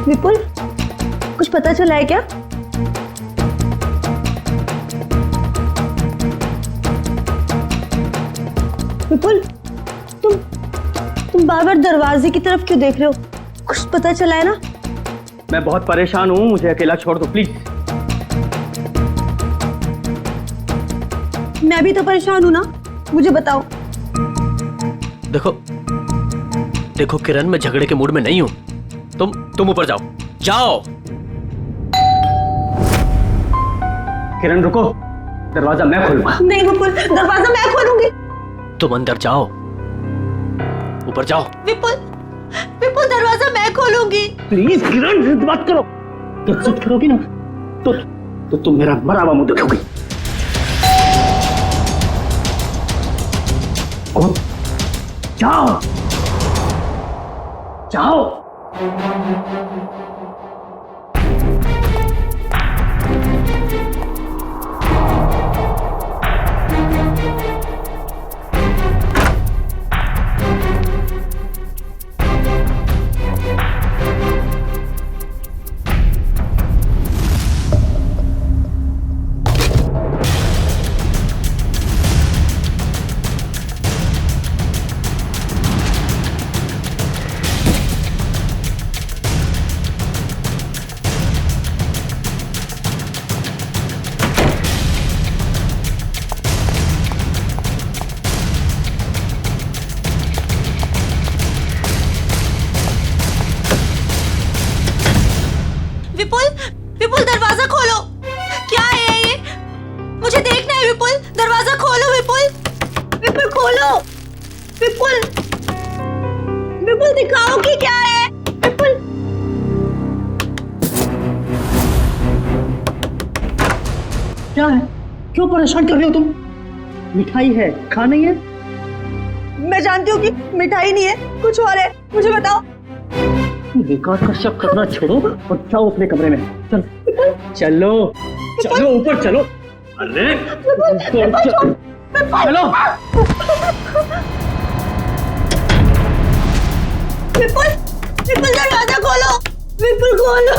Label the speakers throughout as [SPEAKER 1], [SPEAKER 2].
[SPEAKER 1] विपुल, कुछ पता चला है क्या? विपुल, तुम बार बार दरवाजे की तरफ क्यों देख रहे हो? कुछ पता चला है ना?
[SPEAKER 2] मैं बहुत परेशान हूँ, मुझे अकेला छोड़ दो प्लीज।
[SPEAKER 1] मैं भी तो परेशान हूँ ना, मुझे बताओ।
[SPEAKER 3] देखो किरण, मैं झगड़े के मूड में नहीं हूँ। तुम ऊपर जाओ।
[SPEAKER 2] किरण रुको, दरवाजा मैं खोलूंगा।
[SPEAKER 1] नहीं विपुल, दरवाजा मैं खोलूंगी।
[SPEAKER 3] तुम अंदर जाओ, ऊपर जाओ।
[SPEAKER 1] विपुल, दरवाजा मैं खोलूंगी।
[SPEAKER 2] प्लीज किरण, जिद बात करो। तो जिद करोगी ना तो तुम मेरा मरा हुआ मुंह देखोगी। जाओ जाओ।
[SPEAKER 1] विपुल, दरवाजा खोलो। क्या है ये? मुझे देखना है। विपुल, दरवाजा खोलो। विपुल खोलो। विपुल दिखाओ कि क्या है। विपुल,
[SPEAKER 2] क्या है? क्यों परेशान कर रहे हो तुम? मिठाई है, खा नहीं है?
[SPEAKER 1] मैं जानती हूँ कि मिठाई नहीं है, कुछ और है। मुझे बताओ।
[SPEAKER 2] बेकार का शक करना छोड़ो और जाओ अपने कमरे में। चलो ऊपर चलो। अरे चलो।
[SPEAKER 1] विपुल, दरवाजा खोलो। विपुल खोलो।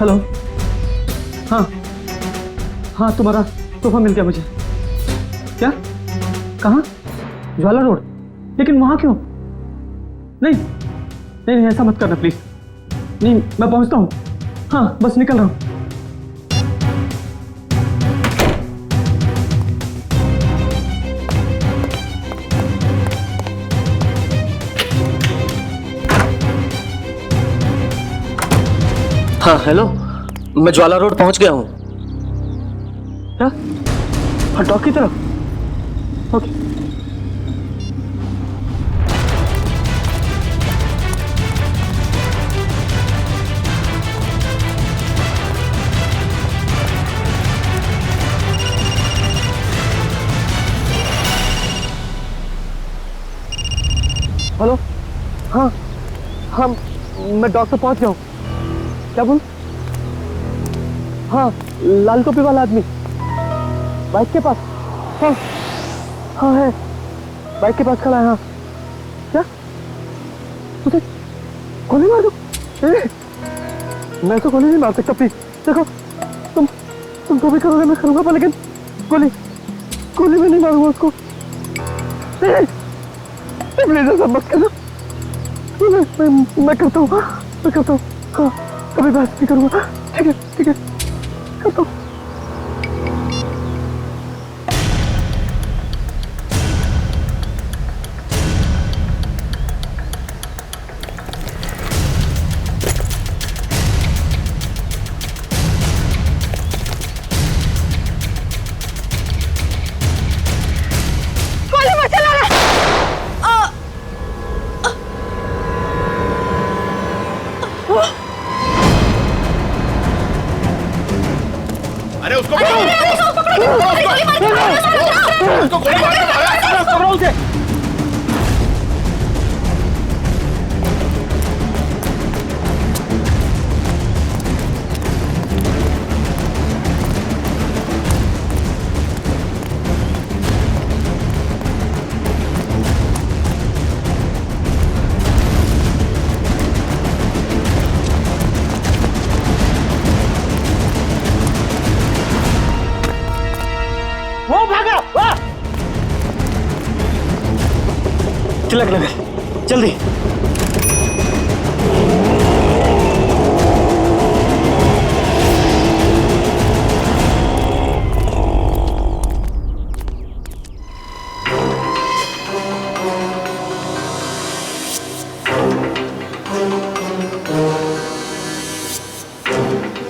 [SPEAKER 2] हेलो। हाँ तुम्हारा तोहफा मिल गया मुझे। क्या? कहाँ? ज्वाला रोड। लेकिन वहां क्यों? नहीं ऐसा मत करना प्लीज। नहीं, मैं पहुंचता हूँ। हाँ बस निकल रहा हूँ।
[SPEAKER 3] हाँ हेलो, मैं ज्वाला रोड पहुंच गया हूँ।
[SPEAKER 2] क्या? हाँ डॉक की तरफ। ओके। हेलो। हाँ मैं डॉक्टर पहुंच गया हूँ। क्या बोल? हाँ लाल टोपी वाला आदमी बाइक के पास। हाँ है, बाइक के पास खड़ा है। हाँ क्या? उसे गोली मार दो? मैं तो गोली नहीं मार सकता प्लीज। देखो तुम तो भी करोगे, मैं करूंगा पर लेकिन गोली में नहीं मारूंगा उसको। प्लीज ऐसा मत करना। मैं करता हूँ। हाँ कभी बहस नहीं करूंगा। ठीक है करता हूँ।
[SPEAKER 4] अरे उसको गोली मार के मारा।
[SPEAKER 2] वो भागा, वाह!
[SPEAKER 3] तिलक नगर, जल्दी।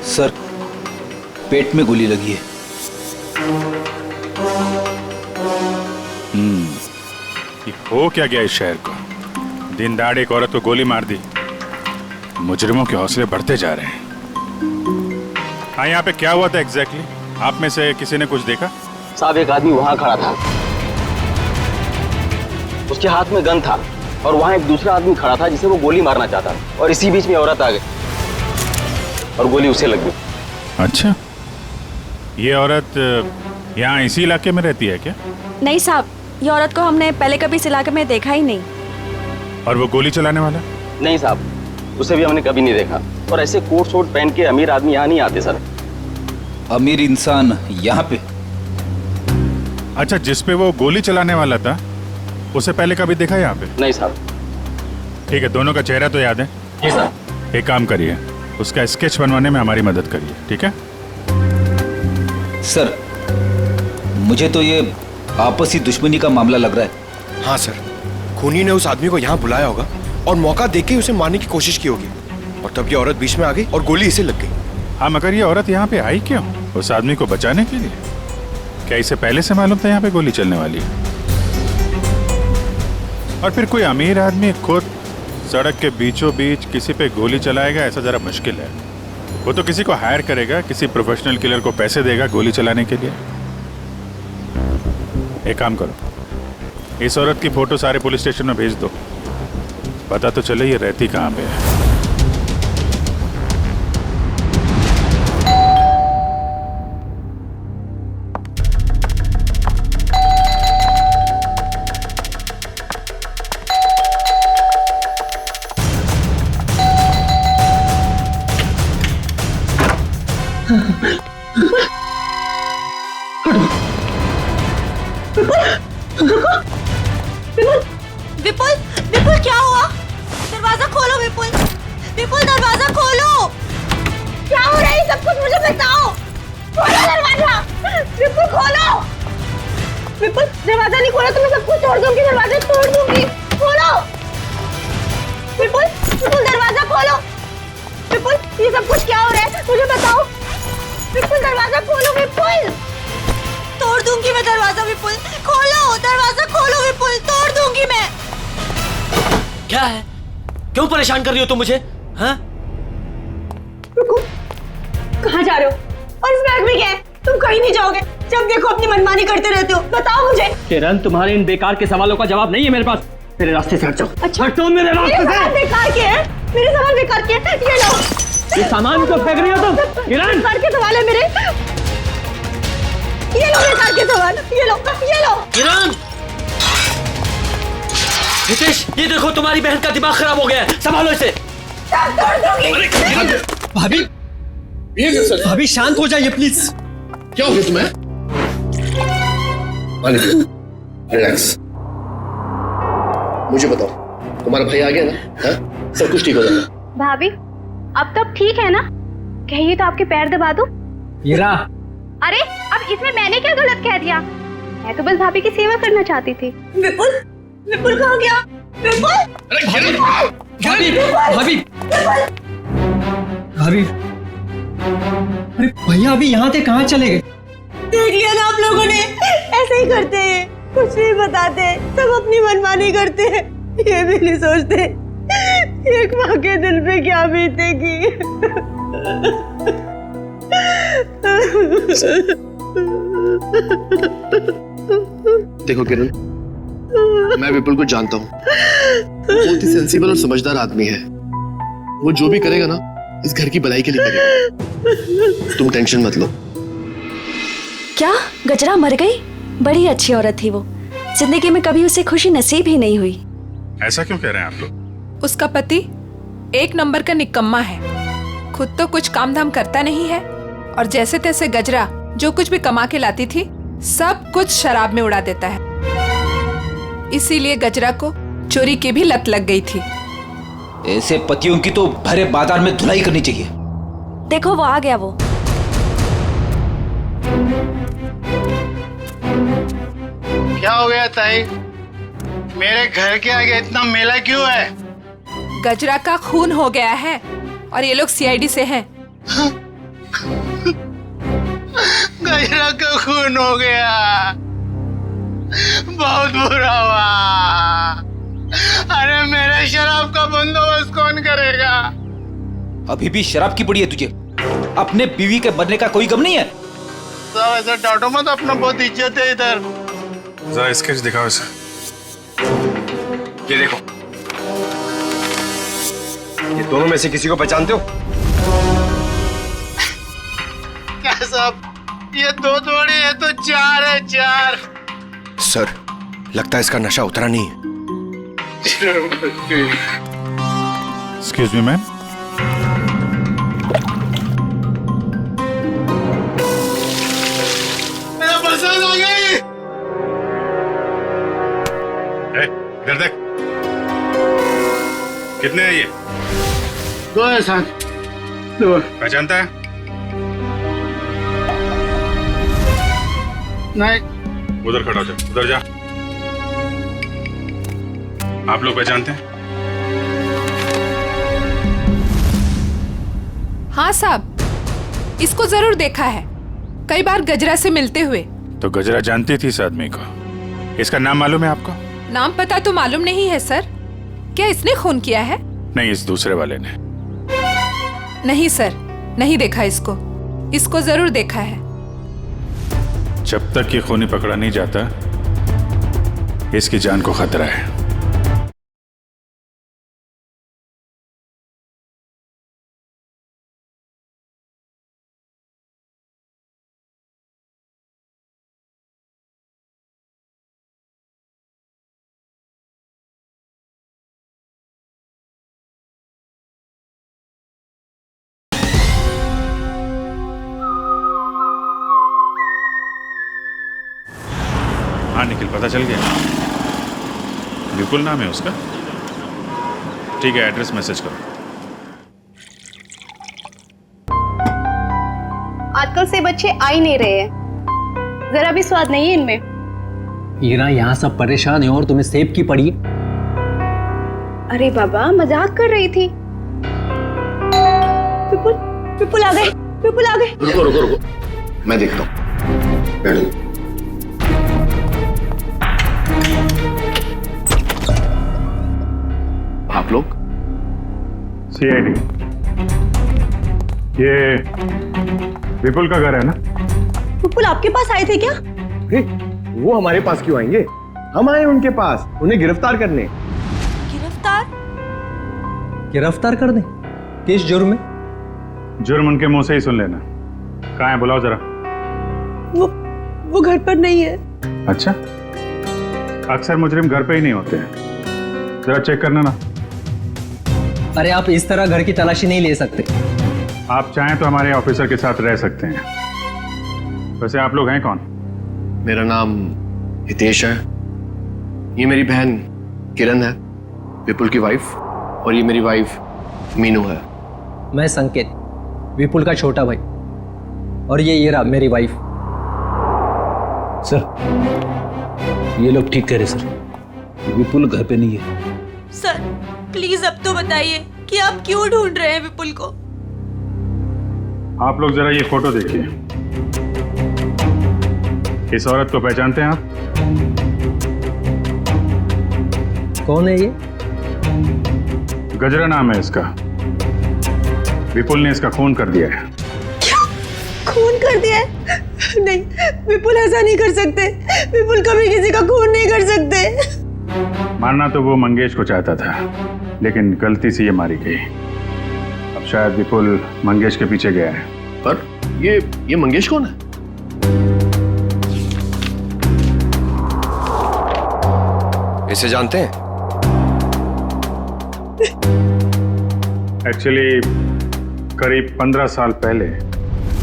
[SPEAKER 5] सर, पेट में गोली लगी है।
[SPEAKER 4] ये हो क्या गया इस शहर को? दिन दहाड़ एक औरत को गोली मार दी। मुजरिमों के हौसले बढ़ते जा रहे हैं। हाँ, यहाँ पे क्या हुआ था एग्जैक्टली? आप में से किसी ने कुछ देखा?
[SPEAKER 6] साहब, एक आदमी वहां खड़ा था, उसके हाथ में गन था और वहां एक दूसरा आदमी खड़ा था जिसे वो गोली मारना चाहता था और इसी बीच में औरत आ गई और गोली उसे लग गई।
[SPEAKER 4] अच्छा, ये औरत यहाँ इसी इलाके में रहती है क्या?
[SPEAKER 1] नहीं साहब, ये औरत को हमने पहले कभी इस इलाके में देखा ही नहीं।
[SPEAKER 4] और वो गोली चलाने वाला?
[SPEAKER 6] नहीं साहब, उसे भी हमने कभी नहीं देखा। और ऐसे कोट शोट पहन के अमीर आदमी यहाँ नहीं आते सर।
[SPEAKER 5] अमीर इंसान यहाँ पे?
[SPEAKER 4] अच्छा, जिस पे वो गोली चलाने वाला था उसे पहले कभी देखा यहाँ पे?
[SPEAKER 6] नहीं साहब।
[SPEAKER 4] ठीक है, दोनों का चेहरा तो याद है?
[SPEAKER 6] जी साहब।
[SPEAKER 4] एक काम करिए, उसका स्केच बनवाने में हमारी मदद करिए, ठीक है?
[SPEAKER 5] सर, मुझे तो ये आपसी दुश्मनी का मामला लग रहा है।
[SPEAKER 7] हाँ सर, खूनी ने उस आदमी को यहाँ बुलाया होगा और मौका देके उसे मारने की कोशिश की होगी और तब ये औरत बीच में आ गई और गोली इसे लग गई।
[SPEAKER 4] हाँ, मगर ये औरत यहाँ पे आई क्यों? उस आदमी को बचाने के लिए? क्या इसे पहले से मालूम था यहाँ पे गोली चलने वाली है? और फिर कोई अमीर आदमी खुद सड़क के बीचों बीच किसी पे गोली चलाएगा, ऐसा जरा मुश्किल है। वो तो किसी को हायर करेगा, किसी प्रोफेशनल किलर को पैसे देगा गोली चलाने के लिए। एक काम करो, इस औरत की फोटो सारे पुलिस स्टेशन में भेज दो, पता तो चले ये रहती कहाँ पे है।
[SPEAKER 1] विपुल, विपुल क्या हुआ? दरवाजा खोलो विपुल, विपुल दरवाजा खोलो। क्या हो रहा है सब कुछ मुझे बताओ। खोलो दरवाजा, विपुल खोलो। विपुल, दरवाजा नहीं खोला तो मैं सब कुछ तोड़ दूंगी, दरवाजा तोड़ दूंगी। खोलो विपुल, विपुल दरवाजा खोलो। विपुल, ये सब कुछ क्या हो रहा है मुझे बताओ। विपुल दरवाजा खोलो, विपुल। तोड़ दूंगी मैं दरवाजा विपुल, खोलो दरवाजा खोलो विपुल, तोड़ दूंगी मैं।
[SPEAKER 3] क्या है? क्यों परेशान कर रही हो तुम मुझे? हाँ?
[SPEAKER 1] रुको, कहाँ जा रहे हो? और इस बैग में क्या है? तुम कहीं नहीं जाओगे, जब देखो अपनी मनमानी करते रहते हो। बताओ मुझे।
[SPEAKER 8] किरण, तुम्हारे इन बेकार के सवालों का जवाब नहीं है मेरे पास। मेरे रास्ते से हट जाओ।
[SPEAKER 1] अच्छा,
[SPEAKER 8] हटो मेरे रास्ते से।
[SPEAKER 1] सवाल बेकार के हैं, मेरे सवाल बेकार के हैं। ये लो,
[SPEAKER 8] ये सामान को फेंक रही हो तुम? किरण,
[SPEAKER 1] बेकार के सवाल है मेरे। ये लो बेकार के सवाल, ये लो, ये लो।
[SPEAKER 3] किरण! हितेश, ये देखो तुम्हारी बहन का दिमाग खराब हो गया है, संभालो इसे।
[SPEAKER 9] भाभी, भाभी शांत हो जाइए प्लीज।
[SPEAKER 7] क्या हो गया तुम्हें? रिलैक्स। मुझे बताओ, तुम्हारा भाई आ गया ना? हाँ? सब कुछ ठीक हो जाएगा।
[SPEAKER 10] भाभी, अब तब ठीक है ना? कहिए तो आपके पैर दबा दूं?
[SPEAKER 8] हीरा,
[SPEAKER 10] अरे अब इसमें मैंने क्या गलत कह दिया? मैं तो बस भाभी की सेवा करना चाहती थी।
[SPEAKER 1] विपुल, विपुल कहाँ गया? विपुल!
[SPEAKER 9] अरे भाभी, भाभी, भाभी, भाभी, अरे भैया अभी यहाँ से कहाँ चले गए?
[SPEAKER 1] देख लिया ना आप लोगों ने, ऐसे ही करते हैं, कुछ नहीं बताते, सब अपनी मनमानी करते हैं, ये भी नहीं सोचते एक माँ के दिल पे क्या बीतेगी।
[SPEAKER 11] देखो किरण, मैं विपुल को जानता हूँ, बहुत ही सेंसिबल और समझदार आदमी है। वो जो भी करेगा ना, इस घर की भलाई के लिए करेगा। तुम टेंशन मत लो।
[SPEAKER 12] क्या गजरा मर गई? बड़ी अच्छी औरत थी वो, जिंदगी में कभी उसे खुशी नसीब ही नहीं हुई।
[SPEAKER 4] ऐसा क्यों कह रहे हैं आप लोग?
[SPEAKER 13] उसका पति एक नंबर का निकम्मा है, खुद तो कुछ काम धाम करता नहीं है, और जैसे तैसे गजरा जो कुछ भी कमा के लाती थी सब कुछ शराब में उड़ा देता है। इसीलिए गजरा को चोरी की भी लत लग गई थी।
[SPEAKER 5] ऐसे पतियों की तो भरे बाजार में धुलाई करनी चाहिए।
[SPEAKER 12] देखो वो आ गया। वो
[SPEAKER 14] क्या हो गया ताई? मेरे घर के आगे इतना मेला क्यों है?
[SPEAKER 13] गजरा का खून हो गया है और ये लोग सीआईडी से हैं।
[SPEAKER 14] गजरा का खून हो गया, बहुत बुरा हुआ। अरे मेरे शराब का बंदोबस्त कौन करेगा?
[SPEAKER 5] अभी भी शराब की पड़ी है तुझे? अपने बीवी के बनने का कोई गम नहीं है?
[SPEAKER 14] सब ऐसा डांटो मत, अपना बहुत इज्जत है इधर।
[SPEAKER 4] जरा स्केच दिखाओ इसे।
[SPEAKER 7] ये देखो, ये दोनों में से किसी को पहचानते हो?
[SPEAKER 14] क्या साहब, ये दो थोड़ी है तो चार है, चार।
[SPEAKER 7] सर, लगता है इसका नशा उतरा नहीं है।
[SPEAKER 4] एक्सक्यूज मी मैम,
[SPEAKER 14] मेरा पसंद आ गई।
[SPEAKER 4] इधर देख, कितने हैं ये?
[SPEAKER 14] दो है सर, दो।
[SPEAKER 4] पहचानता है?
[SPEAKER 14] नहीं।
[SPEAKER 4] उधर खड़ा हो जा, उधर जा। आप लोग पहचानते हैं?
[SPEAKER 13] हाँ साहब, इसको जरूर देखा है, कई बार गजरा से मिलते हुए।
[SPEAKER 4] तो गजरा जानती थी इस आदमी को? इसका नाम मालूम है आपको?
[SPEAKER 13] नाम पता तो मालूम नहीं है सर। क्या इसने खून किया है?
[SPEAKER 4] नहीं, इस दूसरे वाले ने।
[SPEAKER 13] नहीं सर, नहीं देखा इसको। इसको जरूर देखा है।
[SPEAKER 4] जब तक ये खूनी पकड़ा नहीं जाता, इसकी जान को खतरा है। हाँ निखिल, पता चल गया? विपुल नाम है उसका? ठीक है, एड्रेस मैसेज करो।
[SPEAKER 10] आजकल से बच्चे आ ही नहीं रहे हैं, जरा भी स्वाद नहीं है इनमें।
[SPEAKER 9] ईरा, यहाँ सब परेशान है और तुम्हें सेब की पड़ी।
[SPEAKER 10] अरे बाबा, मजाक कर रही थी।
[SPEAKER 1] विपुल, विपुल आ गए, विपुल आ गए।
[SPEAKER 11] रुको रुको रुको, मैं देखता हूँ। बैठो। आप लोग?
[SPEAKER 4] सीआईडी। ये विपुल का घर है ना?
[SPEAKER 1] विपुल आपके पास आए थे क्या?
[SPEAKER 2] वो हमारे पास क्यों आएंगे? हम आए उनके पास, उन्हें गिरफ्तार करने।
[SPEAKER 1] गिरफ्तार?
[SPEAKER 9] गिरफ्तार कर दे? किस जुर्म में?
[SPEAKER 4] जुर्म उनके मुंह से ही सुन लेना। कहाँ है, बुलाओ जरा।
[SPEAKER 1] वो घर पर नहीं है।
[SPEAKER 4] अच्छा, अक्सर मुजरिम घर पे ही नहीं होते हैं, जरा चेक करना ना।
[SPEAKER 9] अरे आप इस तरह घर की तलाशी नहीं ले सकते।
[SPEAKER 4] आप चाहें तो हमारे ऑफिसर के साथ रह सकते हैं। वैसे आप लोग हैं कौन?
[SPEAKER 11] मेरा नाम हितेश है, ये मेरी बहन किरण है, विपुल की वाइफ, और ये मेरी वाइफ मीनू है।
[SPEAKER 9] मैं संकेत, विपुल का छोटा भाई, और ये ईरा मेरी वाइफ।
[SPEAKER 5] सर, ये लोग ठीक कह रहे सर, विपुल घर पे नहीं है।
[SPEAKER 1] सर प्लीज अब तो बताइए कि आप क्यों ढूंढ रहे हैं विपुल को?
[SPEAKER 4] आप लोग जरा ये फोटो देखिए। इस औरत को पहचानते हैं आप?
[SPEAKER 9] कौन है ये?
[SPEAKER 4] गजरा नाम है इसका। विपुल ने इसका खून कर दिया है।
[SPEAKER 1] खून कर दिया है? नहीं, विपुल ऐसा नहीं कर सकते। विपुल कभी किसी का खून नहीं कर सकते।
[SPEAKER 4] मारना तो वो मंगेश को चाहता था, लेकिन गलती से ये मारी गई। अब शायद विपुल मंगेश के पीछे गया है।
[SPEAKER 11] पर ये मंगेश कौन है?
[SPEAKER 7] इसे जानते हैं?
[SPEAKER 4] एक्चुअली करीब 15 साल पहले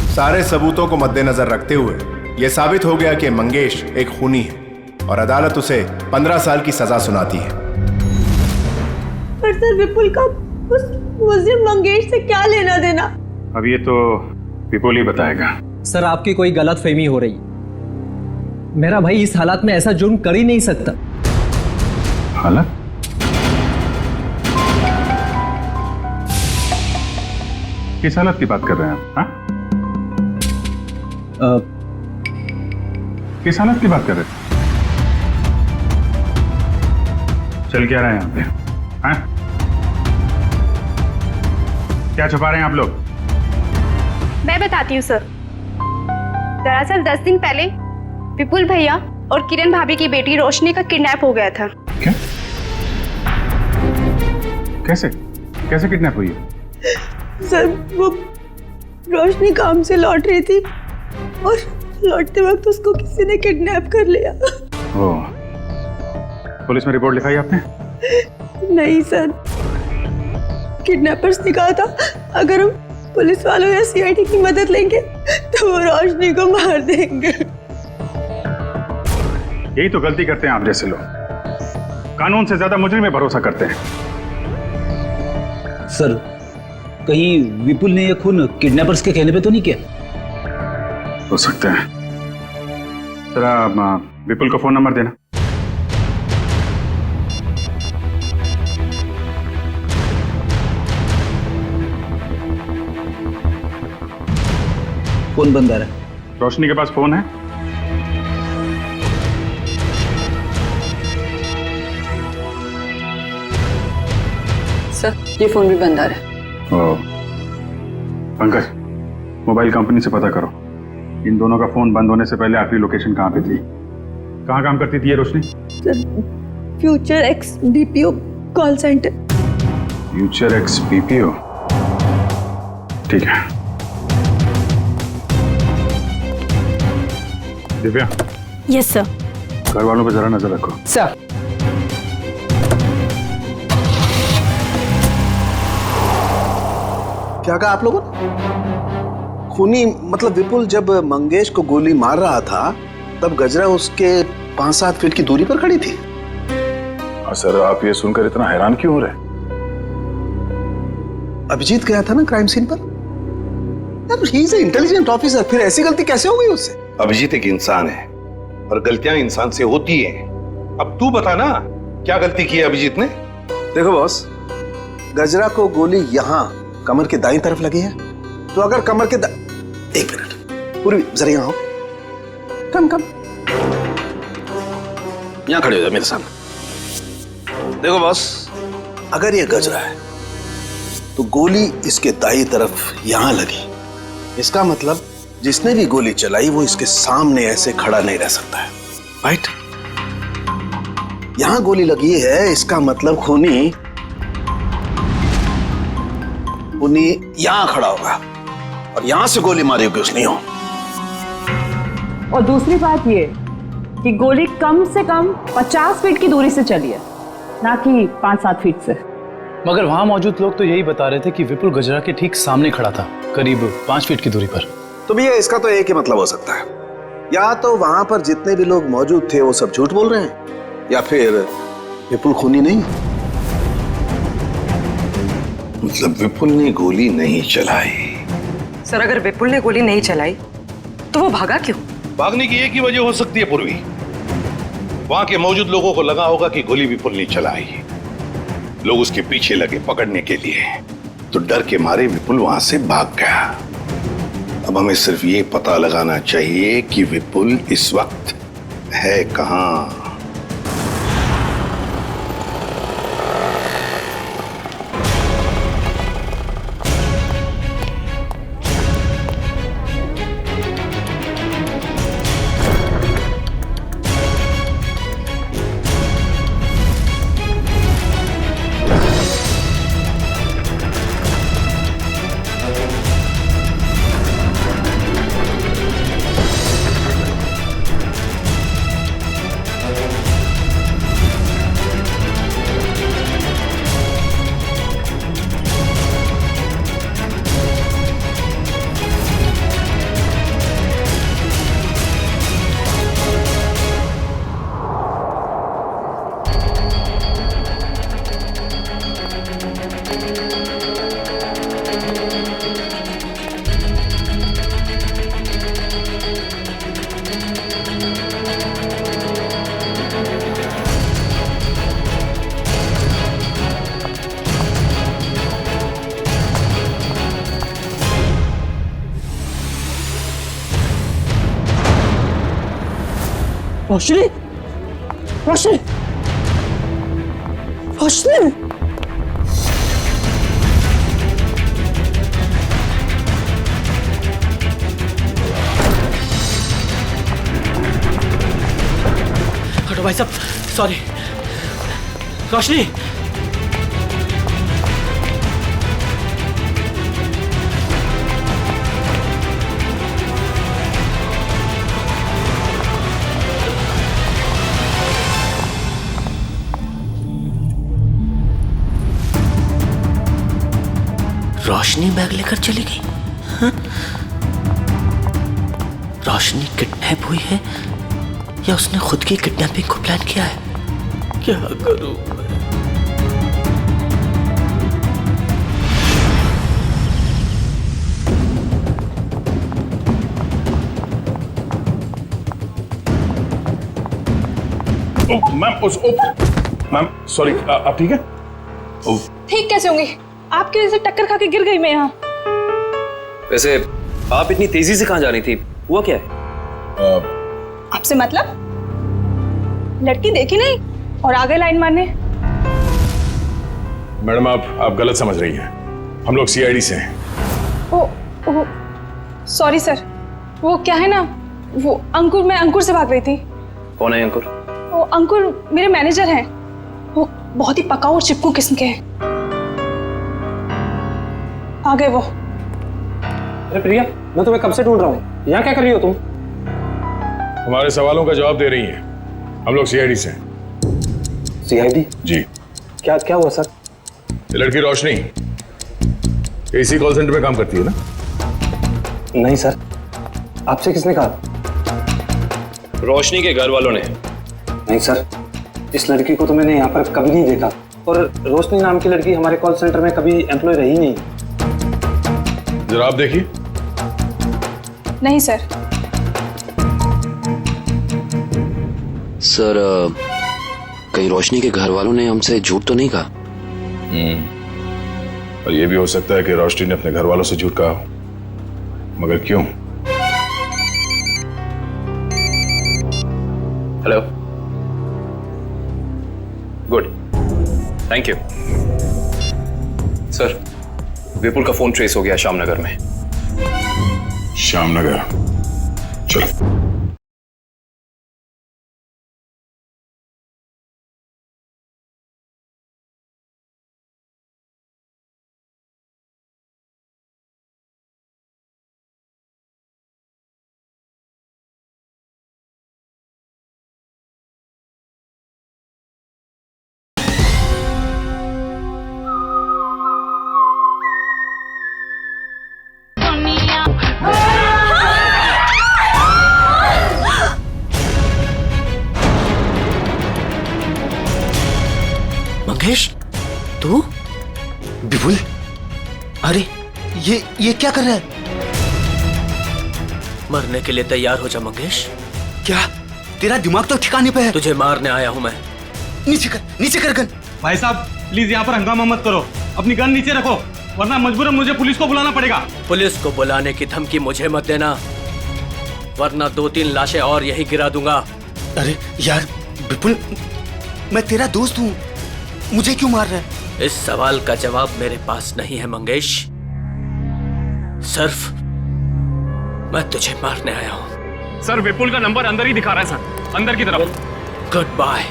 [SPEAKER 15] सारे सबूतों को मद्देनजर रखते हुए यह साबित हो गया कि मंगेश एक खूनी है और अदालत उसे 15 साल की सजा सुनाती है।
[SPEAKER 1] पर सर, विपुल का उस मुस्लिम मंगेश से क्या लेना देना?
[SPEAKER 4] अब ये तो विपुल ही बताएगा।
[SPEAKER 9] सर, आपकी कोई गलतफहमी हो रही। मेरा भाई इस हालात में ऐसा जुर्म कर ही नहीं सकता।
[SPEAKER 4] हालत? किस हालत की बात कर रहे हैं आप? हाँ? किस हालत की बात कर रहे हैं? चल क्या रहे हैं यहाँ पे? हाँ? क्या छुपा रहे हैं आप लोग?
[SPEAKER 10] मैं बताती हूँ सर। दरअसल 10 दिन पहले विपुल भैया और किरण भाभी की बेटी रोशनी का किडनैप हो गया था।
[SPEAKER 4] क्या? कैसे कैसे किडनैप हुई?
[SPEAKER 1] सर, वो रोशनी काम से लौट रही थी और लौटते वक्त उसको किसी ने किडनैप कर लिया।
[SPEAKER 4] ओह, पुलिस में रिपोर्ट लिखाई आपने?
[SPEAKER 1] नहीं सर, किडनैपर्स ने कहा था अगर हम पुलिस वालों या सीआईडी की मदद लेंगे तो वो रोशनी को मार देंगे।
[SPEAKER 4] यही तो गलती करते हैं आप जैसे लोग। कानून से ज्यादा मुजरिम में भरोसा करते हैं।
[SPEAKER 5] सर, कहीं विपुल ने यह खून किडनैपर्स के कहने पे तो नहीं किया?
[SPEAKER 4] हो सकता है। जरा विपुल का फोन नंबर देना।
[SPEAKER 5] फोन बंद आ रहा है।
[SPEAKER 4] रोशनी के पास फोन है?
[SPEAKER 1] सर, ये फोन भी बंद आ रहा है।
[SPEAKER 4] पंकज, मोबाइल कंपनी से पता करो इन दोनों का फोन बंद होने से पहले आपकी लोकेशन कहाँ पे थी? कहाँ काम करती थी ये Roshni?
[SPEAKER 1] Sir, future X BPO call centre.
[SPEAKER 4] Future X BPO, ठीक है। दिव्या।
[SPEAKER 12] Yes sir.
[SPEAKER 4] घर वालों पर जरा नजर रखो।
[SPEAKER 9] सर।
[SPEAKER 16] क्या कहा आप लोगों ने? खूनी मतलब विपुल जब मंगेश को गोली मार रहा था तब गजरा उसके 5-7 फीट की दूरी पर खड़ी थी।
[SPEAKER 17] सर, आप ये सुनकर इतना हैरान क्यों हो रहे?
[SPEAKER 16] अभिजीत गया था ना क्राइम सीन पर। ही इज इंटेलिजेंट ऑफिसर, फिर ऐसी गलती कैसे हो गई उससे?
[SPEAKER 17] अभिजीत एक इंसान है और गलतियां इंसान से होती हैं। अब तू बता ना, क्या गलती की है अभिजीत ने?
[SPEAKER 16] देखो बॉस, गजरा को गोली यहां कमर के दाईं तरफ लगी है, तो अगर कमर के एक मिनट, पूरी जरा यहां आओ। कम यहां खड़े हो जाओ मेरे सामने। देखो बॉस, अगर ये गजरा है तो गोली इसके दाईं तरफ यहां लगी। इसका मतलब जिसने भी गोली चलाई वो इसके सामने ऐसे खड़ा नहीं रह सकता है, राइट? यहां गोली लगी है, इसका मतलब खूनी यहां खड़ा होगा और यहां से गोली मारी होगी उसने।
[SPEAKER 18] और दूसरी बात ये कि गोली कम से कम 50 फीट की दूरी से चली है, ना कि 5-7 फीट से।
[SPEAKER 19] मगर वहां मौजूद लोग तो यही बता रहे थे कि विपुल गजरा के ठीक सामने खड़ा था, करीब 5 फीट की दूरी पर।
[SPEAKER 16] तो भैया इसका तो एक ही मतलब हो सकता है, या तो वहां पर जितने भी लोग मौजूद थे वो सब झूठ बोल रहे हैं, या फिर विपुल खूनी नहीं।
[SPEAKER 17] मतलब विपुल ने गोली नहीं चलाई?
[SPEAKER 18] सर, अगर विपुल ने गोली नहीं चलाई तो वो भागा क्यों?
[SPEAKER 17] भागने की एक ही वजह हो सकती है पूर्वी। वहां के मौजूद लोगों को लगा होगा कि गोली विपुल ने चलाई। लोग उसके पीछे लगे पकड़ने के लिए, तो डर के मारे विपुल वहां से भाग गया। अब हमें सिर्फ ये पता लगाना चाहिए कि विपुल इस वक्त है कहां।
[SPEAKER 2] रोशनी, रोशनी, रोशनी।
[SPEAKER 3] हटो भाई साहब, सॉरी। रोशनी, रोशनी बैग लेकर चली गई। हाँ? रोशनी किडनैप हुई है या उसने खुद की किडनैपिंग को प्लान किया है? क्या करूं मैं?
[SPEAKER 17] मैम सॉरी, आप ठीक है?
[SPEAKER 20] ठीक कैसे होंगी? आपकी वजह से टक्कर खा के गिर गई मैं यहाँ।
[SPEAKER 6] वैसे आप इतनी तेजी से कहाँ जा रही थी? हुआ क्या है?
[SPEAKER 20] आपसे मतलब? लड़की देखी नहीं और आगे लाइन मारने।
[SPEAKER 17] मैडम आप गलत समझ रही हैं। हम लोग सीआईडी से हैं।
[SPEAKER 20] ओ सॉरी सर। वो क्या है ना, वो अंकुर, मैं अंकुर से भाग रही थी।
[SPEAKER 6] कौन है अंकुर?
[SPEAKER 20] वो अंकुर मेरे मैनेजर हैं। वो बहुत ही पकाऊ और चिपकू किस्म के हैं। आ गए वो।
[SPEAKER 19] अरे प्रिया, मैं तुम्हें कब से ढूंढ रहा हूँ। यहाँ क्या कर रही हो तुम?
[SPEAKER 17] हमारे सवालों का जवाब दे रही हैं। हम लोग सीआईडी से हैं।
[SPEAKER 19] सीआईडी?
[SPEAKER 17] जी।
[SPEAKER 19] क्या हुआ सर?
[SPEAKER 17] ये लड़की रोशनी इसी कॉल सेंटर में काम करती है ना?
[SPEAKER 19] नहीं सर, आपसे किसने कहा?
[SPEAKER 6] रोशनी के घर वालों ने।
[SPEAKER 19] नहीं सर, इस लड़की को तो मैंने यहाँ पर कभी नहीं देखा और रोशनी नाम की लड़की हमारे कॉल सेंटर में कभी एम्प्लॉय रही नहीं।
[SPEAKER 17] जरा आप देखिए।
[SPEAKER 20] नहीं सर।
[SPEAKER 6] सर, कहीं रोशनी के घर वालों ने हमसे झूठ तो नहीं कहा?
[SPEAKER 17] और ये भी हो सकता है कि रोशनी ने अपने घर वालों से झूठ कहा हो, मगर क्यों?
[SPEAKER 6] Hello, good, thank you. Sir, Vipul का फोन ट्रेस हो गया श्यामनगर में।
[SPEAKER 17] श्यामनगर, चलो।
[SPEAKER 3] मंगेश, तू?
[SPEAKER 2] विपुल, अरे ये क्या कर रहा है?
[SPEAKER 3] मरने के लिए तैयार हो जा मंगेश।
[SPEAKER 2] क्या तेरा दिमाग तो ठिकाने पे है?
[SPEAKER 3] तुझे मारने आया हूं मैं।
[SPEAKER 2] नीचे कर गन।
[SPEAKER 8] भाई साहब प्लीज यहाँ पर हंगामा मत करो, अपनी गन नीचे रखो, वरना मजबूरन मुझे पुलिस को बुलाना पड़ेगा।
[SPEAKER 3] पुलिस को बुलाने की धमकी मुझे मत देना, वरना 2-3 लाशें और यहीं गिरा दूंगा।
[SPEAKER 2] अरे यार विपुल, मैं तेरा दोस्त हूँ, मुझे क्यों मार रहा है?
[SPEAKER 3] इस सवाल का जवाब मेरे पास नहीं है मंगेश। सिर्फ मैं तुझे मारने आया हूं।
[SPEAKER 8] सर, विपुल का नंबर अंदर ही दिखा रहा है सर, अंदर की तरफ।
[SPEAKER 3] Goodbye.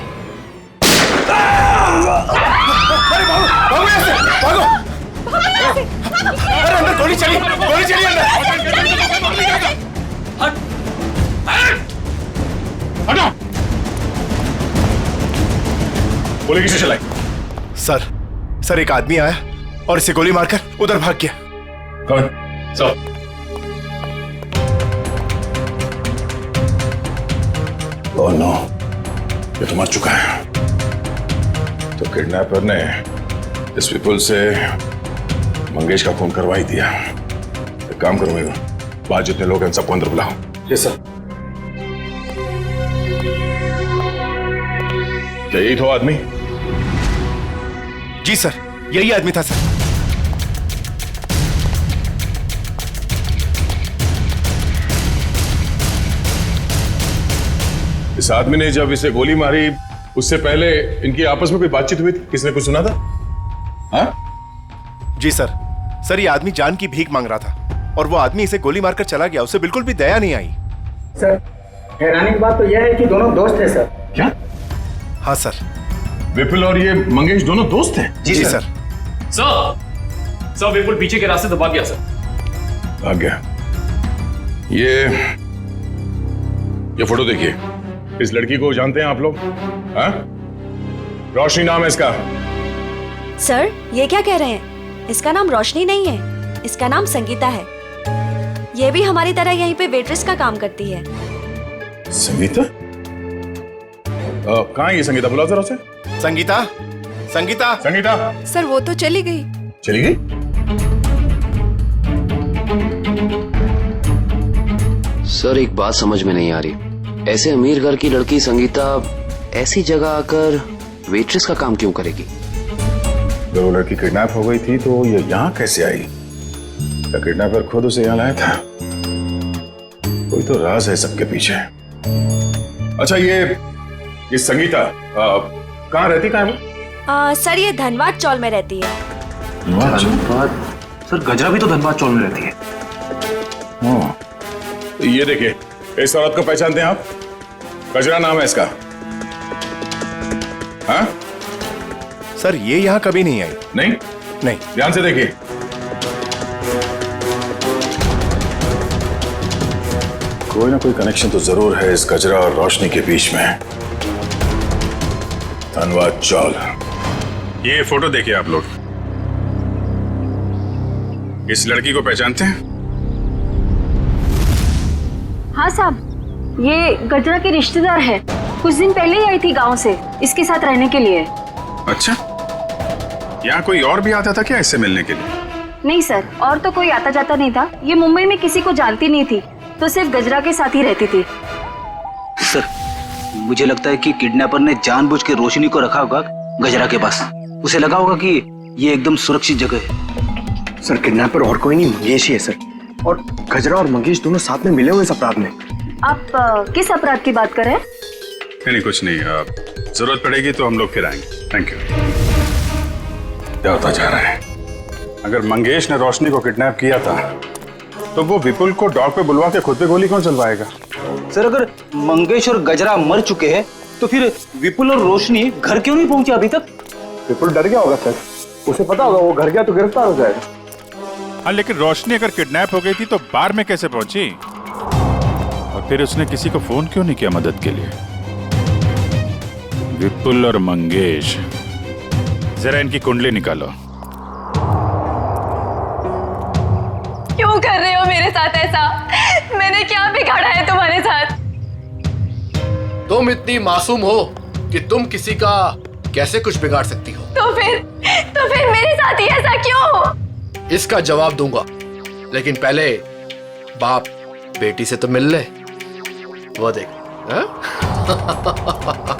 [SPEAKER 17] अरे अंदर गोली चली अंदर। हटो। गोली किसे चलाई?
[SPEAKER 15] सर एक आदमी आया और इसे गोली मारकर उधर भाग गया।
[SPEAKER 17] कौन? सर, ओह नो, ये तो मर चुका है। तो किडनैपर ने इस विपुल से मंगेश का खून करवा ही दिया। एक काम करो मेरा, बाहर जितने लोग हैं सबको अंदर बुलाओ। Yes sir. क्या यही था आदमी?
[SPEAKER 15] जी सर, यही आदमी था सर।
[SPEAKER 17] इस आदमी ने जब इसे गोली मारी उससे पहले इनकी आपस में कोई बातचीत हुई थी? किसने कुछ सुना था? हाँ?
[SPEAKER 15] जी सर। सर ये आदमी जान की भीख मांग रहा था और वो आदमी इसे गोली मारकर चला गया। उसे बिल्कुल भी दया नहीं आई।
[SPEAKER 19] सर हैरानी की बात तो यह है कि दोनों दोस्त हैं सर।
[SPEAKER 17] क्या?
[SPEAKER 15] हाँ सर।
[SPEAKER 17] विपुल और ये मंगेश दोनों दोस्त हैं?
[SPEAKER 15] जी सर।
[SPEAKER 8] सर विपुल पीछे के रास्ते से भाग गया सर।
[SPEAKER 17] भाग गया। ये फोटो देखिए। इस लड़की को जानते हैं आप लोग? हाँ? रोशनी नाम है इसका।
[SPEAKER 12] सर ये क्या कह रहे हैं? इसका नाम रोशनी नहीं है, इसका नाम संगीता है। ये भी हमारी तरह यहीं पे वेट्रेस का काम करती है।
[SPEAKER 17] संगीता? कहाँ है ये संगीता? बुलाओ जरा उसे।
[SPEAKER 15] संगीता, संगीता,
[SPEAKER 17] संगीता।
[SPEAKER 13] सर वो तो चली गई।
[SPEAKER 17] चली गई?
[SPEAKER 6] सर एक बात समझ में नहीं आ रही, ऐसे अमीर घर की लड़की संगीता ऐसी जगह आकर वेट्रेस का काम क्यों करेगी?
[SPEAKER 17] जब वो लड़की किडनैप हो गई थी तो ये यहाँ कैसे आई? क्या किडनैपर खुद उसे यहाँ लाया था? कोई तो राज है सबके पीछे। अच्छा ये संगीता कहाँ रहती? कहाँ है वो?
[SPEAKER 12] सर ये धनबाद चौल में रहती है।
[SPEAKER 19] धनबाद? सर गजरा भी तो धनबाद चौल में रहती है।
[SPEAKER 17] ये देखिए, इस औरत को पहचानते हैं आप? गजरा नाम है इसका। हाँ?
[SPEAKER 15] सर ये यहाँ कभी नहीं आई।
[SPEAKER 17] नहीं?
[SPEAKER 15] नहीं।
[SPEAKER 17] ध्यान से देखिए। कोई ना कोई कनेक्शन तो जरूर है इस गजरा और रोशनी के बीच में। धनबाद चौल।
[SPEAKER 4] ये फोटो देखिए आप लोग। इस लड़की को पहचानते हैं?
[SPEAKER 1] हाँ साहब, ये गजरा की रिश्तेदार है। कुछ दिन पहले ही आई थी गांव से इसके साथ रहने के लिए।
[SPEAKER 4] अच्छा, यहाँ कोई और भी आता था क्या इससे मिलने के लिए?
[SPEAKER 1] नहीं सर, और तो कोई आता जाता नहीं था। ये मुंबई में किसी को जानती नहीं थी, तो सिर्फ गजरा के साथ ही रहती थी।
[SPEAKER 5] सर मुझे लगता है कि किडनैपर ने जानबूझ के रोशनी को रखा होगा गजरा के पास। उसे लगा होगा कि ये एकदम सुरक्षित जगह है।
[SPEAKER 7] सर किडनैपर और कोई नहीं, मंगेश ही है सर। और गजरा और मंगेश दोनों साथ में मिले हुए इस अपराध में।
[SPEAKER 1] आप किस अपराध की बात कर रहे हैं?
[SPEAKER 4] नहीं कुछ नहीं, जरूरत पड़ेगी तो हम लोग फिर आएंगे। Thank you. क्या होता जा रहा है? अगर मंगेश ने रोशनी को किडनैप किया था तो वो विपुल को डॉग पे बुलवा के खुद पे गोली कौन चलवाएगा?
[SPEAKER 5] सर अगर मंगेश और गजरा मर चुके हैं तो फिर विपुल और रोशनी घर क्यों नहीं पहुंचे अभी तक?
[SPEAKER 7] विपुल डर गया होगा सर। उसे पता होगा वो घर गया तो गिरफ्तार हो जाएगा।
[SPEAKER 4] हाँ लेकिन रोशनी अगर किडनैप हो गई थी तो बार में कैसे पहुंची? और फिर उसने किसी को फोन क्यों नहीं किया मदद के लिए? विपुल और मंगेश, जरा इनकी कुंडली निकालो।
[SPEAKER 1] क्यों कर रहे हो मेरे साथ ऐसा? मैंने क्या बिगाड़ा है तुम्हारे साथ?
[SPEAKER 11] तुम इतनी मासूम हो कि तुम किसी का कैसे कुछ बिगाड़ सकती हो?
[SPEAKER 1] तो फिर मेरे साथ ही ऐसा क्यों?
[SPEAKER 11] इसका जवाब दूंगा, लेकिन पहले बाप बेटी से तो मिल ले। वो देख। हाँ?
[SPEAKER 1] पापा, पापा, पापा।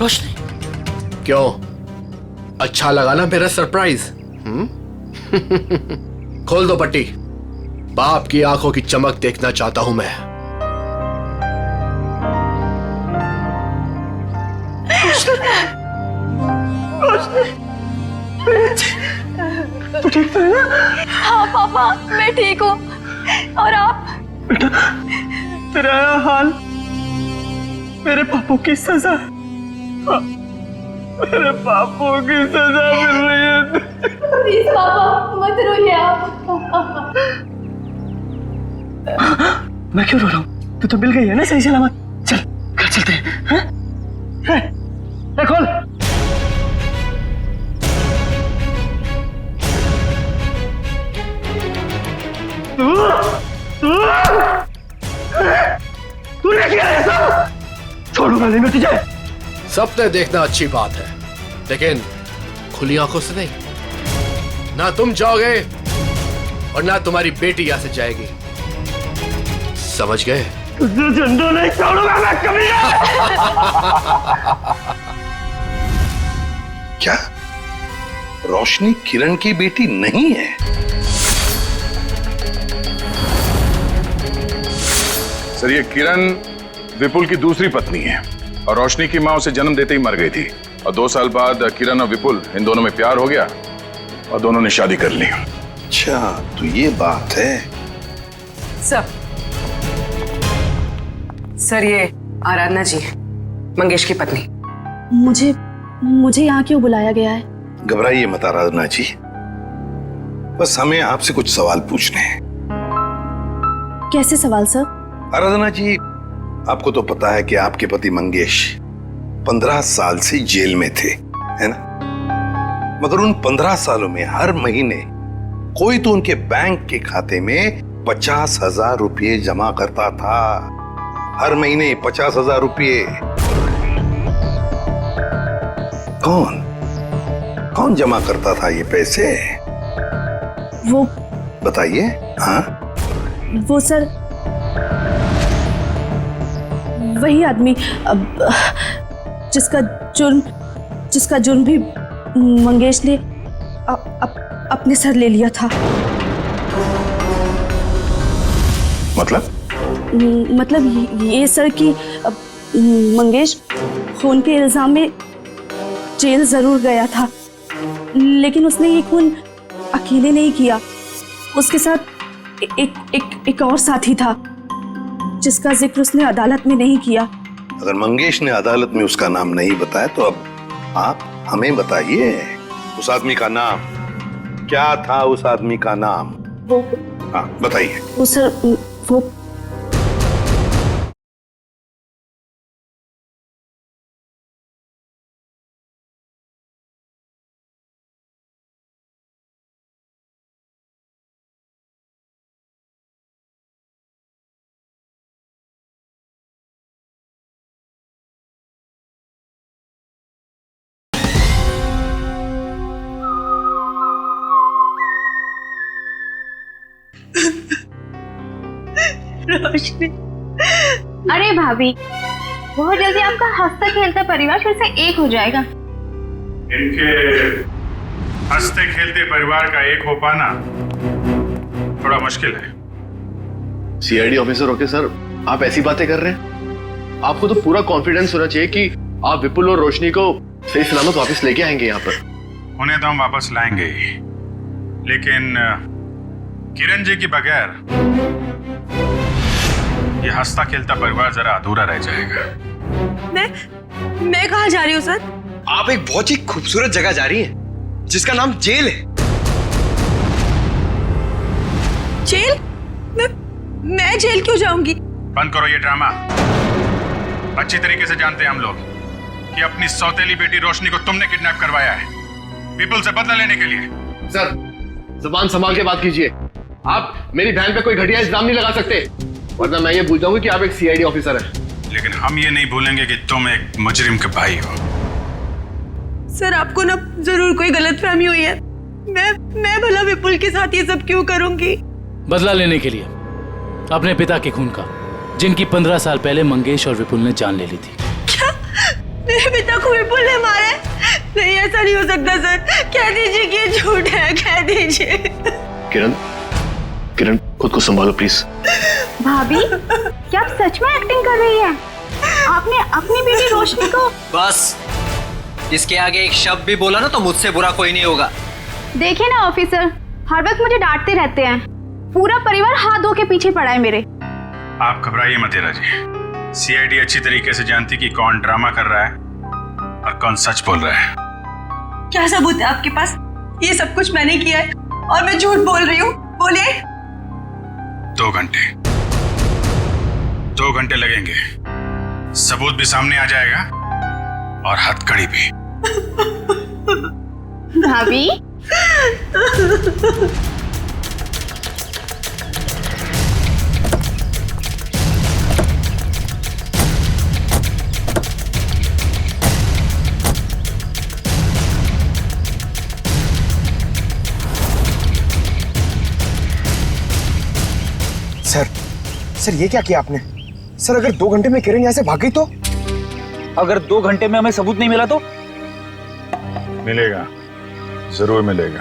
[SPEAKER 3] रोशनी,
[SPEAKER 11] क्यों अच्छा लगा ना मेरा सरप्राइज? खोल दो पट्टी। बाप की आंखों की चमक देखना चाहता हूं मैं।
[SPEAKER 1] तू ठीक तो है ना? हाँ पापा, मैं ठीक हूँ। और आप?
[SPEAKER 2] बेटा, तेरा हाल मेरे पापों की सजा है। मेरे पापों की सजा मिल रही है।
[SPEAKER 1] प्लीज पापा मत रोइए आप।
[SPEAKER 2] मैं क्यों रो रहा हूँ? तू तो मिल गई है ना सही सलामत। चल घर चलते हैं। हाँ? खोल। तूने किया ऐसा? छोड़ूंगा नहीं मैं तुझे।
[SPEAKER 11] सपने देखना अच्छी बात है, लेकिन खुली आंखों से नहीं। ना तुम जाओगे और ना तुम्हारी बेटी यहां से जाएगी, समझ गए?
[SPEAKER 2] तुझे जिंदा नहीं छोड़ूंगा मैं कभी।
[SPEAKER 17] क्या रोशनी किरण की बेटी नहीं है। सर, ये किरण विपुल की दूसरी पत्नी है और रोशनी की मां उसे जन्म देते ही मर गई थी और 2 साल बाद किरण और विपुल इन दोनों में प्यार हो गया और दोनों ने शादी कर ली।
[SPEAKER 16] अच्छा, तो ये बात है।
[SPEAKER 21] सर ये आराधना जी, मंगेश की पत्नी।
[SPEAKER 20] मुझे यहाँ क्यों बुलाया गया है?
[SPEAKER 17] घबराइए मत आराधना जी, बस हमें आपसे कुछ सवाल पूछने हैं।
[SPEAKER 20] कैसे सवाल सर?
[SPEAKER 17] आराधना जी, आपको तो पता है कि आपके पति मंगेश 15 साल से जेल में थे, है ना? मगर उन 15 सालों में हर महीने कोई तो उनके बैंक के खाते में 50,000 रुपये जमा करता था। हर महीने 50,000 रुपये। कौन जमा करता था ये पैसे?
[SPEAKER 20] वो
[SPEAKER 17] बताइए। हाँ,
[SPEAKER 20] वो सर वही आदमी जिसका जुर्म भी मंगेश ने अपने सर ले लिया था। मतलब ये सर कि मंगेश खून के इल्जाम में जेल जरूर गया था, लेकिन उसने ये खून अकेले नहीं किया। उसके साथ एक और साथी था जिसका जिक्र उसने अदालत में नहीं किया।
[SPEAKER 17] अगर मंगेश ने अदालत में उसका नाम नहीं बताया तो अब आप हमें बताइए, उस आदमी का नाम क्या था? उस आदमी का नाम हाँ बताइए।
[SPEAKER 20] वो सर वो
[SPEAKER 10] रोशनी। अरे भाभी, बहुत जल्दी आपका हंसता खेलता परिवार फिर से एक हो जाएगा।
[SPEAKER 4] इनके हंसते खेलते परिवार का एक हो पाना थोड़ा मुश्किल है।
[SPEAKER 11] सीआईडी ऑफिसर होके सर आप ऐसी बातें कर रहे हैं? आपको तो पूरा कॉन्फिडेंस होना चाहिए कि आप विपुल और रोशनी को सही सलामत वापस लेके आएंगे यहाँ पर।
[SPEAKER 4] उन्हें तो हम वापस लाएंगे ही, लेकिन किरण जी के बगैर ये हंसता खेलता परिवार जरा अधूरा रह जाएगा।
[SPEAKER 1] मैं कहाँ जा रही हूँ सर?
[SPEAKER 7] आप एक बहुत ही खूबसूरत जगह जा रही हैं, जिसका नाम जेल है।
[SPEAKER 1] जेल? मैं जेल क्यों जाऊंगी?
[SPEAKER 4] बंद करो ये ड्रामा। अच्छी तरीके से जानते हैं हम लोग कि अपनी सौतेली बेटी रोशनी को तुमने किडनैप करवाया है विपुल से बदला लेने के लिए।
[SPEAKER 11] सर जुबान संभाल के बात कीजिए। आप मेरी बहन पे कोई घटिया इल्जाम नहीं लगा सकते, वरना मैं ये भूल जाऊंगी कि आप एक सीआईडी ऑफिसर हैं।
[SPEAKER 4] लेकिन हम ये नहीं भूलेंगे कि तुम एक मुजरिम के भाई हो।
[SPEAKER 1] सर आपको ना जरूर कोई गलतफहमी हुई है। मैं भला विपुल के साथ ये सब क्यों करूंगी?
[SPEAKER 3] बदला लेने के लिए अपने पिता के खून का, जिनकी 15 साल पहले मंगेश और विपुल ने जान ले ली थी।
[SPEAKER 1] क्या मेरे पिता को विपुल ने मारा है? नहीं, ऐसा नहीं हो सकता सर। कह दीजिए कि ये झूठ है, कह दीजिए।
[SPEAKER 11] किरण खुद को संभालो प्लीज।
[SPEAKER 10] भाभी, क्या आप सच में एक्टिंग कर रही हैं? आपने अपनी बेटी रोशनी को।
[SPEAKER 9] बस, इसके आगे एक शब्द भी बोला ना तो मुझसे बुरा कोई नहीं होगा।
[SPEAKER 10] देखिए ना ऑफिसर, हर वक्त मुझे डांटते रहते हैं। पूरा परिवार हाथ धो के पीछे पड़ा है मेरे।
[SPEAKER 4] आप घबराइए मत हीरा जी। सीआईडी अच्छी तरीके से जानती कि कौन ड्रामा कर रहा है और कौन सच बोल रहा है।
[SPEAKER 1] क्या सबूत है आपके पास? ये सब कुछ मैंने किया है और मैं झूठ बोल रही हूँ? बोलिए।
[SPEAKER 4] 2 घंटे 2 घंटे लगेंगे, सबूत भी सामने आ जाएगा और हथकड़ी भी।
[SPEAKER 10] भाभी
[SPEAKER 7] सर ये क्या किया आपने? सर अगर 2 घंटे में किरण यहाँ से भाग गई तो?
[SPEAKER 5] अगर 2 घंटे में हमें सबूत नहीं मिला तो?
[SPEAKER 4] मिलेगा, जरूर मिलेगा,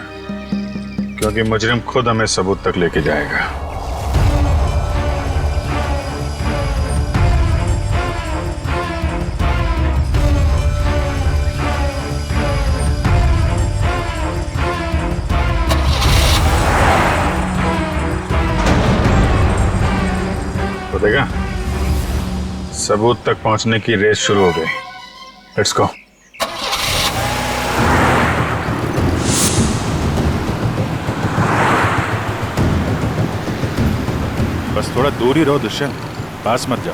[SPEAKER 4] क्योंकि मुजरिम खुद हमें सबूत तक लेके जाएगा। तो देखा, सबूत तक पहुंचने की रेस शुरू हो गई। Let's go. बस थोड़ा दूर ही रहो दुष्यंत, पास मत जाओ।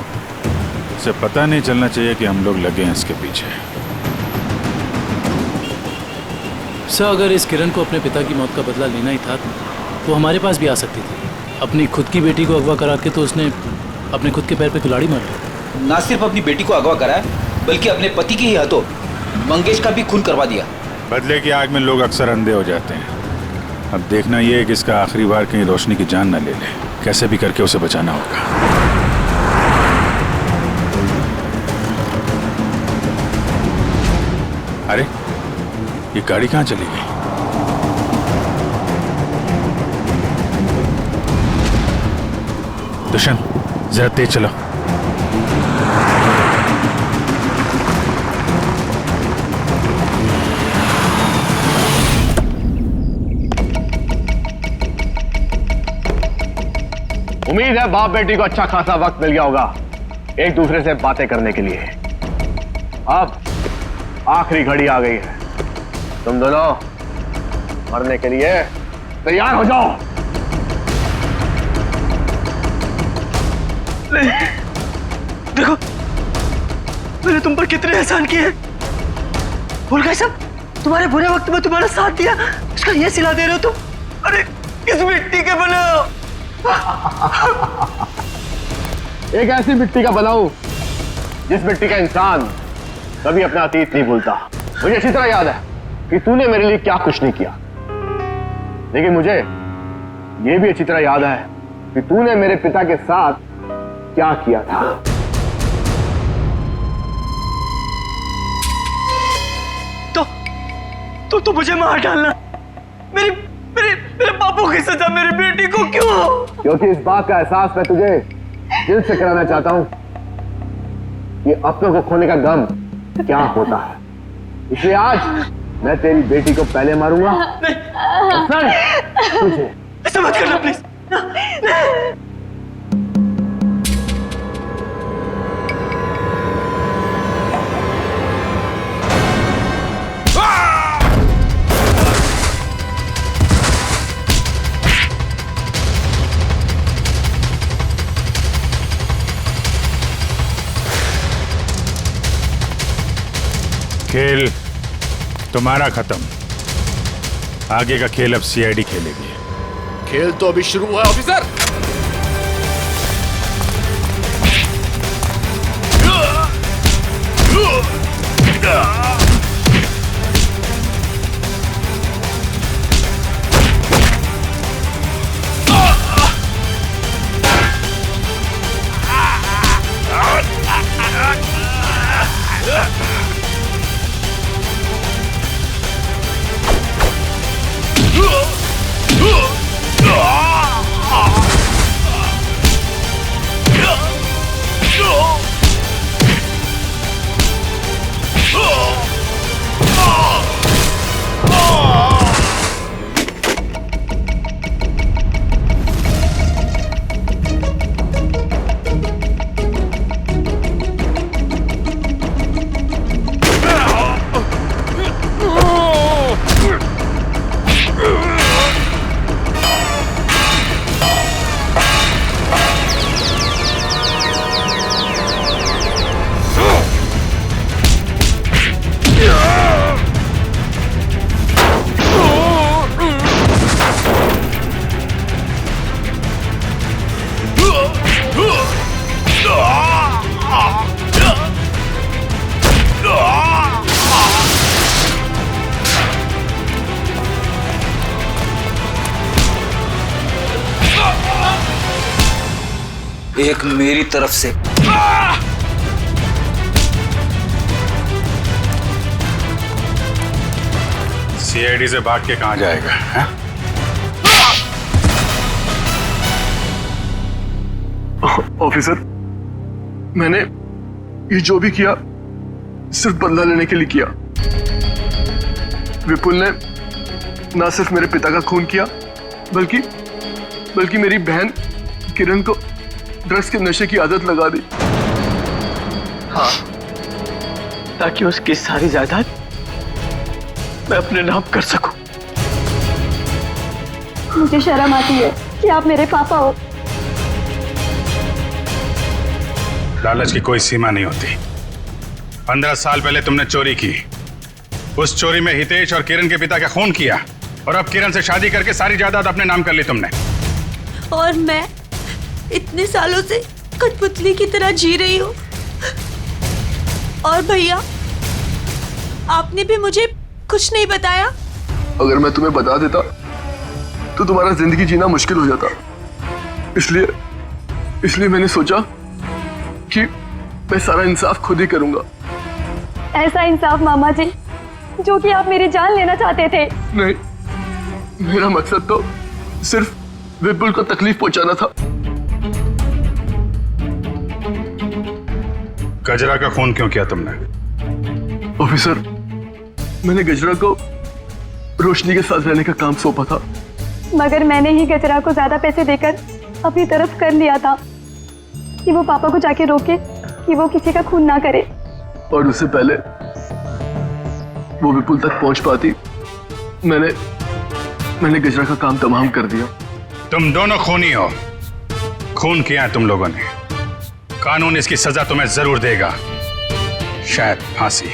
[SPEAKER 4] उसे पता नहीं चलना चाहिए कि हम लोग लगे हैं इसके पीछे।
[SPEAKER 14] सर, अगर इस किरण को अपने पिता की मौत का बदला लेना ही था तो हमारे पास भी आ सकती थी। अपनी खुद की बेटी को अगवा करा के तो उसने अपने खुद के पैर पे कुल्हाड़ी मार दी।
[SPEAKER 5] ना सिर्फ अपनी बेटी को अगवा कराया, बल्कि अपने पति के ही हाथों मंगेश का भी खून करवा दिया।
[SPEAKER 4] बदले की आग में लोग अक्सर अंधे हो जाते हैं। अब देखना यह है कि इसका आखिरी बार कहीं रोशनी की जान न ले ले। कैसे भी करके उसे बचाना होगा। अरे ये गाड़ी कहाँ चली गई? दुष्यंत, जरा तेज चलो।
[SPEAKER 2] उम्मीद है बाप बेटी को अच्छा खासा वक्त मिल गया होगा एक दूसरे से बातें करने के लिए। अब आखिरी घड़ी आ गई है, तुम दोनों मरने के लिए तैयार हो जाओ।
[SPEAKER 22] देखो, मैंने तुम पर कितने एहसान किए। भूल गए सब? तुम्हारे बुरे वक्त में तुम्हारा साथ दिया, इसका ये सिला दे रहे हो तुम? अरे किस मिट्टी के बने हो?
[SPEAKER 2] एक ऐसी मिट्टी का बनाऊं जिस मिट्टी का इंसान कभी अपना अतीत नहीं भूलता। मुझे अच्छी तरह याद है कि तूने मेरे लिए क्या कुछ नहीं किया, लेकिन मुझे यह भी अच्छी तरह याद है कि तूने मेरे पिता के साथ क्या किया था।
[SPEAKER 22] तो मुझे मार डालना, मेरे मेरे मेरे बापू की सजा मेरी बेटी को क्यों?
[SPEAKER 2] क्योंकि इस बात का एहसास मैं तुझे दिल से कराना चाहता हूं कि अपनों को खोने का गम क्या होता है। इसलिए आज मैं तेरी बेटी को पहले मारूंगा, तुझे।
[SPEAKER 22] ऐसा मत करना प्लीज।
[SPEAKER 4] खेल तुम्हारा खत्म। आगे का खेल अब सीआईडी खेलेगी।
[SPEAKER 11] खेल तो अभी शुरू हुआ है ऑफिसर।
[SPEAKER 5] एक मेरी तरफ से
[SPEAKER 4] सीआईडी से भाग के कहां जाएगा है?
[SPEAKER 11] ऑफिसर, मैंने ये जो भी किया सिर्फ बदला लेने के लिए किया। विपुल ने ना सिर्फ मेरे पिता का खून किया बल्कि मेरी बहन किरण को ड्रग्स के नशे की आदत लगा दी।
[SPEAKER 22] हाँ, ताकि उसकी सारी जायदाद मैं अपने नाम कर सकूं।
[SPEAKER 20] मुझे शर्म आती है कि आप मेरे पापा हो।
[SPEAKER 4] लालच की कोई सीमा नहीं होती। 15 साल पहले तुमने चोरी की, उस चोरी में हितेश और किरण के पिता का खून किया, और अब किरण से शादी करके सारी जायदाद अपने नाम कर ली तुमने।
[SPEAKER 1] और मैं इतने सालों से कठपुतली की तरह जी रही हूँ। और भैया, आपने भी मुझे कुछ नहीं बताया।
[SPEAKER 11] अगर मैं तुम्हें बता देता तो तुम्हारा जिंदगी जीना मुश्किल हो जाता। इसलिए मैंने सोचा कि मैं सारा इंसाफ खुद ही करूंगा।
[SPEAKER 20] ऐसा इंसाफ मामा जी जो कि आप मेरी जान लेना चाहते थे।
[SPEAKER 11] नहीं, मेरा मकसद तो सिर्फ विपुल को तकलीफ पहुंचाना था।
[SPEAKER 4] गजरा का खून क्यों किया तुमने?
[SPEAKER 11] ऑफिसर, मैंने गजरा को रोशनी के साथ रहने का काम सौंपा था,
[SPEAKER 20] मगर मैंने ही गजरा को ज्यादा पैसे देकर अपनी तरफ कर लिया था कि वो पापा को जाके रोके कि वो किसी का खून ना करे।
[SPEAKER 11] और उससे पहले वो विपुल तक पहुंच पाती, मैंने गजरा का काम तमाम कर दिया।
[SPEAKER 4] तुम दोनों खूनी हो। खून किया है तुम लोगों ने। कानून इसकी सजा तुम्हें जरूर देगा, शायद फांसी।